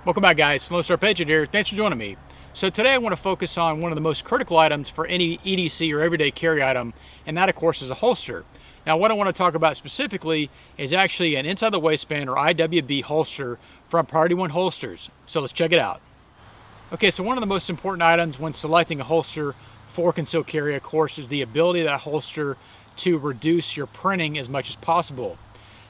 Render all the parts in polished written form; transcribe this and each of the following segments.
Welcome back, guys. Lonestar Patriot here. Thanks for joining me. So today I want to focus on one of the most critical items for any EDC or everyday carry item, and that of course is a holster. Now what I want to talk about specifically is actually an inside the waistband or IWB holster from Priority One Holsters. So let's check it out. Okay, so one of the most important items when selecting a holster for concealed carry, of course, is the ability of that holster to reduce your printing as much as possible.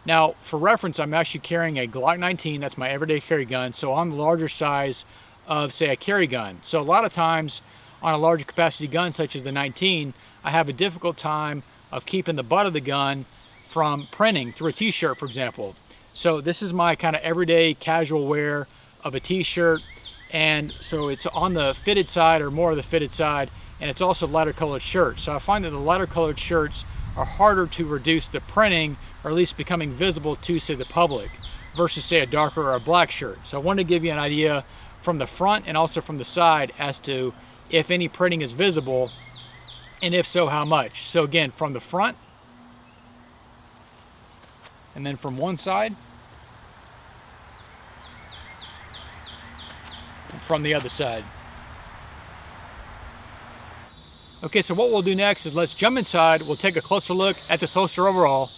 Now, for reference, I'm actually carrying a Glock 19, that's my everyday carry gun, so I'm the larger size of, say, a carry gun. So a lot of times on a larger capacity gun such as the 19, I have a difficult time of keeping the butt of the gun from printing through a t-shirt, for example. So this is my kind of everyday casual wear of a t-shirt, and so it's on the fitted side or more of the fitted side, and it's also lighter colored shirts. So I find that the lighter colored shirts are harder to reduce the printing, or at least becoming visible to, say, the public, versus, say, a darker or a black shirt. So I wanted to give you an idea from the front and also from the side as to if any printing is visible, and if so, how much. So again, from the front, and then from one side, and from the other side. Okay, so what we'll do next is let's jump inside. We'll take a closer look at this holster overall,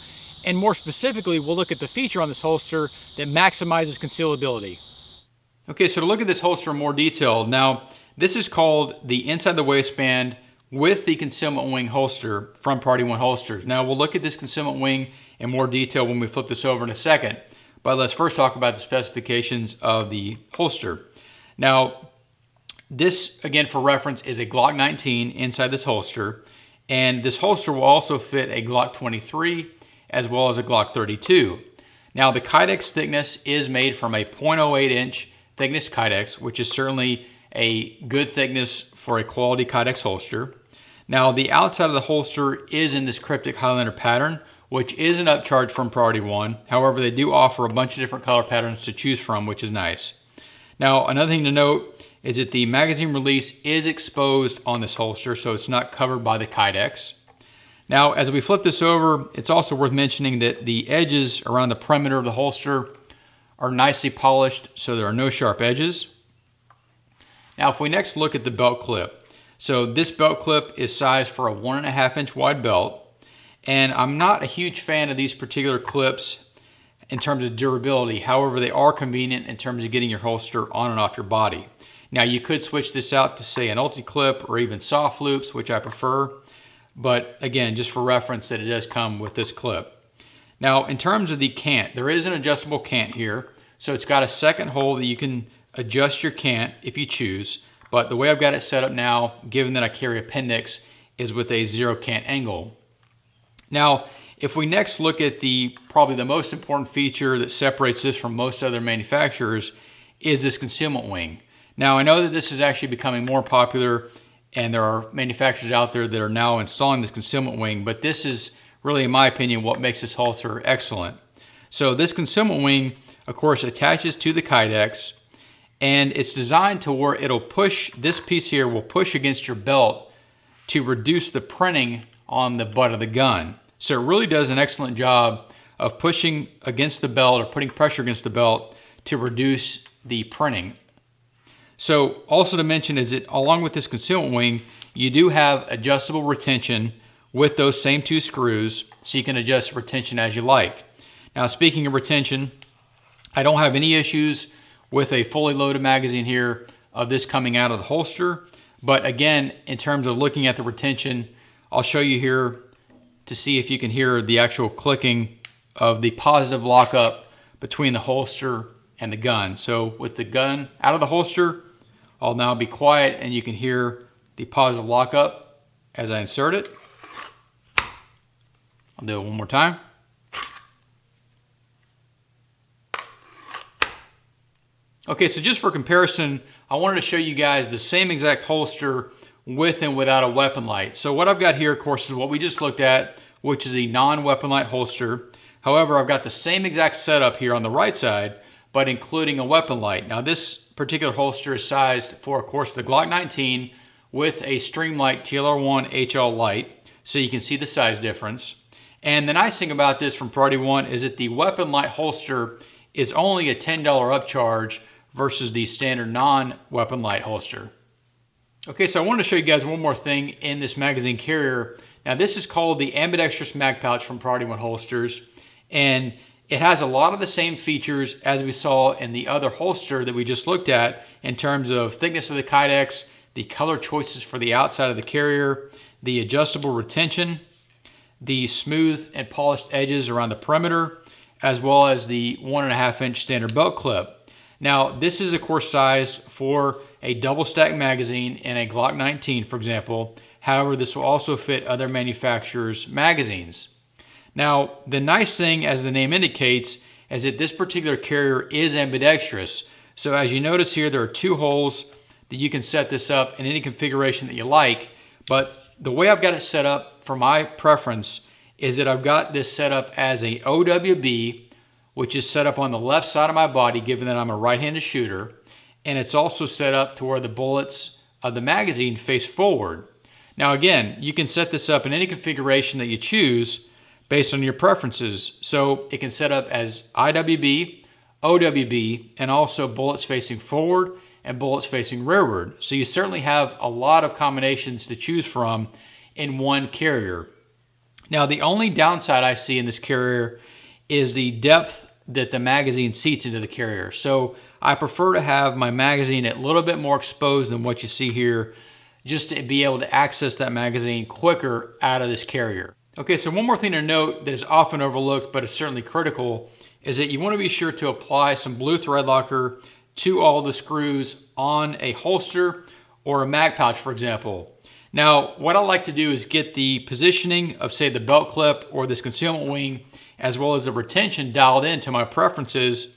and more specifically, we'll look at the feature on this holster that maximizes concealability. Okay, so to look at this holster in more detail, now this is called the inside the waistband with the concealment wing holster from Priority One Holsters. Now we'll look at this concealment wing in more detail when we flip this over in a second, but let's first talk about the specifications of the holster. Now, this, again, for reference, is a Glock 19 inside this holster, and this holster will also fit a Glock 23 as well as a Glock 32. Now, the Kydex thickness is made from a 0.08 inch thickness Kydex, which is certainly a good thickness for a quality Kydex holster. Now, the outside of the holster is in this cryptic Highlander pattern, which is an upcharge from Priority One. However, they do offer a bunch of different color patterns to choose from, which is nice. Now, another thing to note is that the magazine release is exposed on this holster, so it's not covered by the Kydex. Now, as we flip this over, it's also worth mentioning that the edges around the perimeter of the holster are nicely polished, so there are no sharp edges. Now, if we next look at the belt clip, so this belt clip is sized for a 1.5 inch wide belt, and I'm not a huge fan of these particular clips in terms of durability. However, they are convenient in terms of getting your holster on and off your body. Now, you could switch this out to, say, an ulti-clip or even soft loops, which I prefer. But again, just for reference, that it does come with this clip. Now, in terms of the cant, there is an adjustable cant here. So it's got a second hole that you can adjust your cant if you choose. But the way I've got it set up now, given that I carry appendix, is with a zero cant angle. Now, if we next look at probably the most important feature that separates this from most other manufacturers, is this concealment wing. Now, I know that this is actually becoming more popular, and there are manufacturers out there that are now installing this concealment wing, but this is really, in my opinion, what makes this holster excellent. So this concealment wing, of course, attaches to the Kydex, and it's designed to where it'll push, this piece here will push against your belt to reduce the printing on the butt of the gun. So it really does an excellent job of pushing against the belt or putting pressure against the belt to reduce the printing. So also to mention is that along with this concealment wing, you do have adjustable retention with those same two screws, so you can adjust retention as you like. Now, speaking of retention, I don't have any issues with a fully loaded magazine here of this coming out of the holster. But again, in terms of looking at the retention, I'll show you here to see if you can hear the actual clicking of the positive lockup between the holster and the gun. So with the gun out of the holster, I'll now be quiet and you can hear the positive lockup as I insert it. I'll do it one more time. Okay, so just for comparison, I wanted to show you guys the same exact holster with and without a weapon light. So what I've got here, of course, is what we just looked at, which is a non-weapon light holster. However, I've got the same exact setup here on the right side, but including a weapon light. Now, this particular holster is sized for, of course, the Glock 19 with a Streamlight TLR1 HL light, so you can see the size difference. And the nice thing about this from Priority One is that the weapon light holster is only a $10 upcharge versus the standard non-weapon light holster. Okay, so I wanted to show you guys one more thing in this magazine carrier. Now this is called the Ambidextrous Mag Pouch from Priority One Holsters, and it has a lot of the same features as we saw in the other holster that we just looked at in terms of thickness of the kydex, the color choices for the outside of the carrier, the adjustable retention, the smooth and polished edges around the perimeter, as well as the 1.5 inch standard belt clip. Now this is of course sized for a double stack magazine in a Glock 19, for example. However, this will also fit other manufacturers' magazines. Now, the nice thing, as the name indicates, is that this particular carrier is ambidextrous. So as you notice here, there are 2 holes that you can set this up in any configuration that you like. But the way I've got it set up for my preference is that I've got this set up as a OWB, which is set up on the left side of my body, given that I'm a right-handed shooter. And it's also set up to where the bullets of the magazine face forward. Now again, you can set this up in any configuration that you choose based on your preferences. So it can set up as IWB, OWB, and also bullets facing forward and bullets facing rearward. So you certainly have a lot of combinations to choose from in one carrier. Now the only downside I see in this carrier is the depth that the magazine seats into the carrier. So I prefer to have my magazine a little bit more exposed than what you see here, just to be able to access that magazine quicker out of this carrier. Okay, so one more thing to note that is often overlooked but is certainly critical is that you want to be sure to apply some blue thread locker to all the screws on a holster or a mag pouch, for example. Now, what I like to do is get the positioning of, say, the belt clip or this concealment wing, as well as the retention dialed in to my preferences,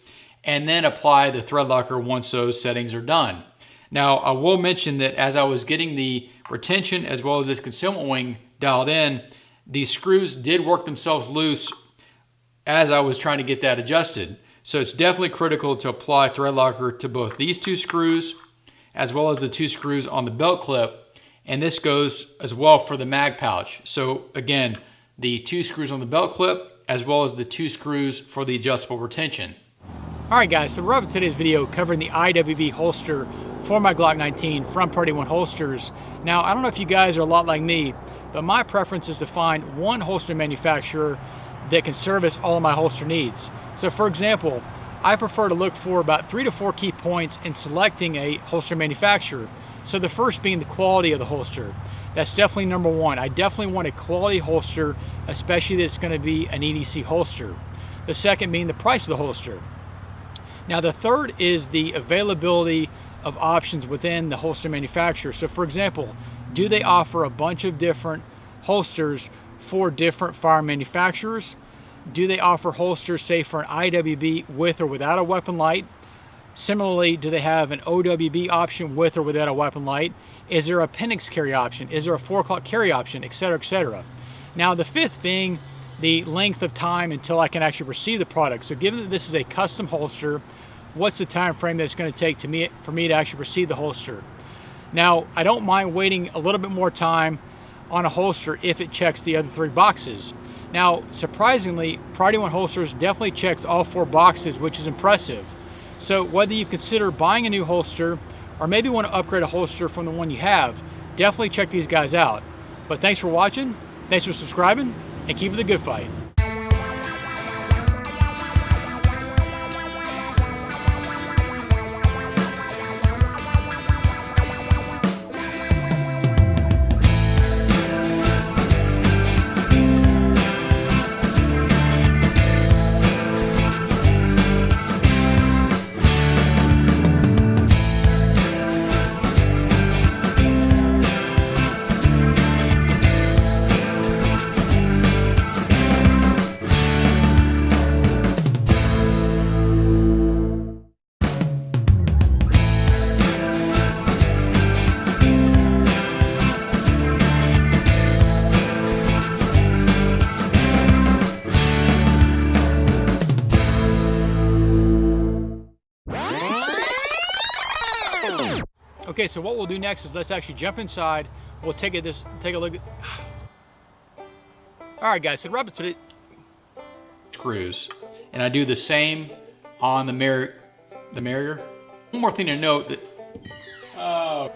and then apply the thread locker once those settings are done. Now, I will mention that as I was getting the retention as well as this concealment wing dialed in, these screws did work themselves loose as I was trying to get that adjusted. So it's definitely critical to apply thread locker to both these 2 screws as well as the 2 screws on the belt clip. And this goes as well for the mag pouch. So again, the 2 screws on the belt clip as well as the 2 screws for the adjustable retention. Alright guys, so we're up in today's video covering the IWB holster for my Glock 19 from Priority One Holsters. Now, I don't know if you guys are a lot like me, but my preference is to find one holster manufacturer that can service all of my holster needs. So for example, I prefer to look for about 3 to 4 key points in selecting a holster manufacturer. So the first being the quality of the holster. That's definitely number 1. I definitely want a quality holster, especially that it's going to be an EDC holster. The second being the price of the holster. Now the third is the availability of options within the holster manufacturer. So for example, do they offer a bunch of different holsters for different firearm manufacturers? Do they offer holsters, say, for an IWB with or without a weapon light? Similarly, do they have an OWB option with or without a weapon light? Is there a appendix carry option? Is there a 4 o'clock carry option, etc., etc.? Now the fifth being the length of time until I can actually receive the product. So given that this is a custom holster, what's the time frame that it's going to take for me to actually receive the holster? Now, I don't mind waiting a little bit more time on a holster if it checks the other 3 boxes. Now, surprisingly, Priority One Holsters definitely checks all 4 boxes, which is impressive. So whether you consider buying a new holster or maybe want to upgrade a holster from the one you have, definitely check these guys out. But thanks for watching, thanks for subscribing, and keep it the good fight. Okay, so what we'll do next is let's actually jump inside. We'll take a look at. All right, guys. So rub it to the screws, and I do the same on the mirror. One more thing to note that, oh,